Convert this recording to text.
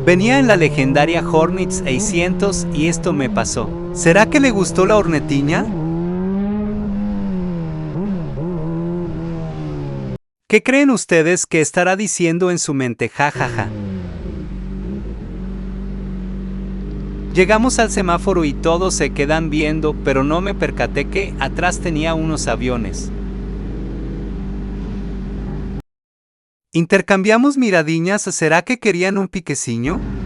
Venía en la legendaria Hornet 600 y esto me pasó. ¿Será que le gustó la hornetiña? ¿Qué creen ustedes que estará diciendo en su mente? Jajaja. Llegamos al semáforo y todos se quedan viendo, pero no me percaté que atrás tenía unos aviones. Intercambiamos miradiñas, ¿será que querían un piqueciño?